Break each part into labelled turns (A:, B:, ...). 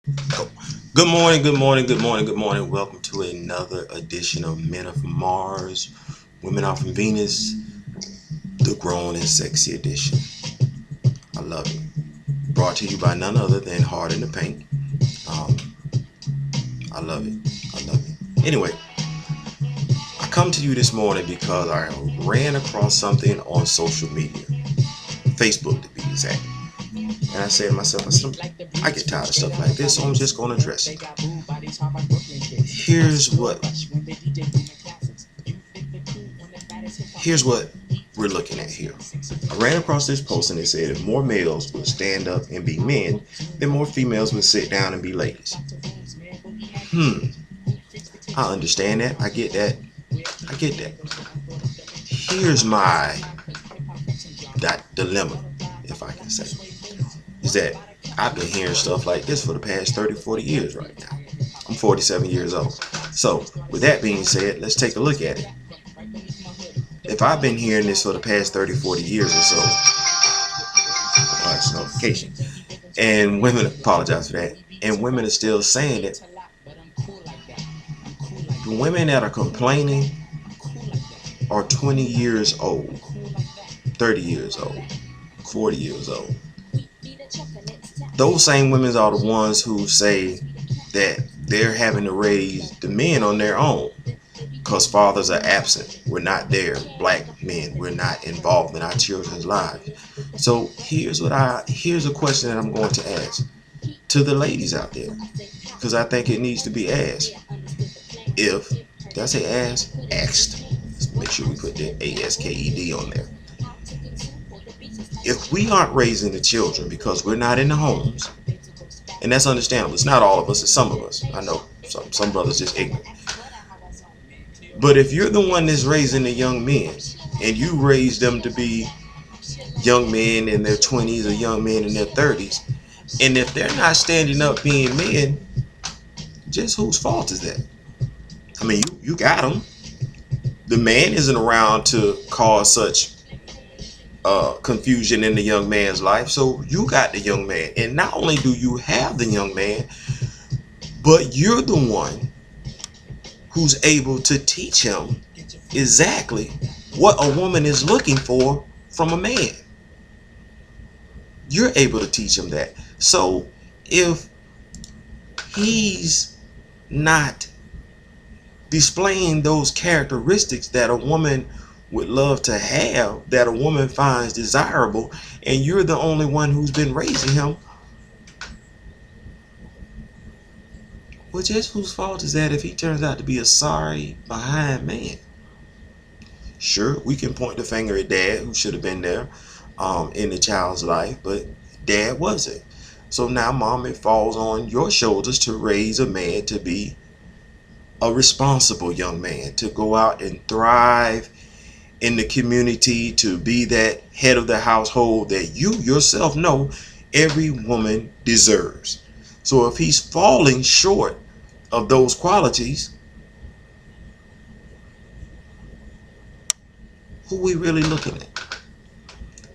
A: Oh, good morning, good morning, good morning, good morning. Welcome to another edition of Men Are From Mars, Women Are From Venus, the Grown and Sexy edition. I love it. Brought to you by none other than Hard in the Paint. Um, I love it. I love it. Anyway, I come to you this morning because I ran across something on social media, Facebook to be exact. And I said to myself, I get tired of stuff like this, so I'm just going to address it. Here's what here's what we're looking at here. I ran across this post and it said if more males would stand up and be men, then more females would sit down and be ladies. I understand that. I get that. I get that. Here's my dilemma, if I can say, is that I've been hearing stuff like this for the past 30, 40 years right now. I'm 47 years old. So, with that being said, let's take a look at it. If I've been hearing this for the past 30, 40 years or so, it's a notification. And women, apologize for that. And women are still saying it. The women that are complaining are 20 years old, 30 years old, 40 years old. Those same women are the ones who say that they're having to raise the men on their own because fathers are absent. We're not there. Black men, we're not involved in our children's lives. So here's a question that I'm going to ask to the ladies out there, because I think it needs to be asked. If, did I say asked? Asked. Let's make sure we put the ASKED on there. If we aren't raising the children because we're not in the homes, and that's understandable. It's not all of us, it's some of us. I know some brothers just ignorant. But if you're the one that's raising the young men and you raise them to be young men in their 20s or young men in their 30s, and if they're not standing up being men, just whose fault is that? I mean, you got them. The man isn't around to cause such confusion in the young man's life, so you got the young man. And not only do you have the young man, but you're the one who's able to teach him exactly what a woman is looking for from a man. You're able to teach him that. So if he's not displaying those characteristics that a woman would love to have, that a woman finds desirable, and you're the only one who's been raising him, well, just whose fault is that if he turns out to be a sorry behind man? Sure, we can point the finger at dad, who should have been there in the child's life, but dad wasn't. So now, mom, it falls on your shoulders to raise a man to be a responsible young man, to go out and thrive in the community, to be that head of the household that you yourself know every woman deserves. So if he's falling short of those qualities, who we really looking at?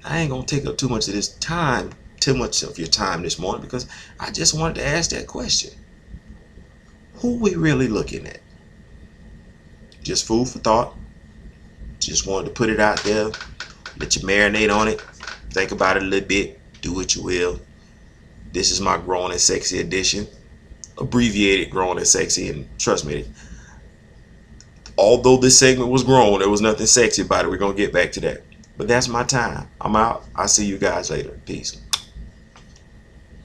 A: I ain't gonna take up too much of your time this morning, because I just wanted to ask that question. Who we really looking at? Just food for thought. Just wanted to put it out there. Let you marinate on it. Think about it a little bit. Do what you will. This is my Grown and Sexy edition. Abbreviated Grown and Sexy. And trust me, although this segment was grown, there was nothing sexy about it. We're going to get back to that. But that's my time. I'm out. I'll see you guys later. Peace.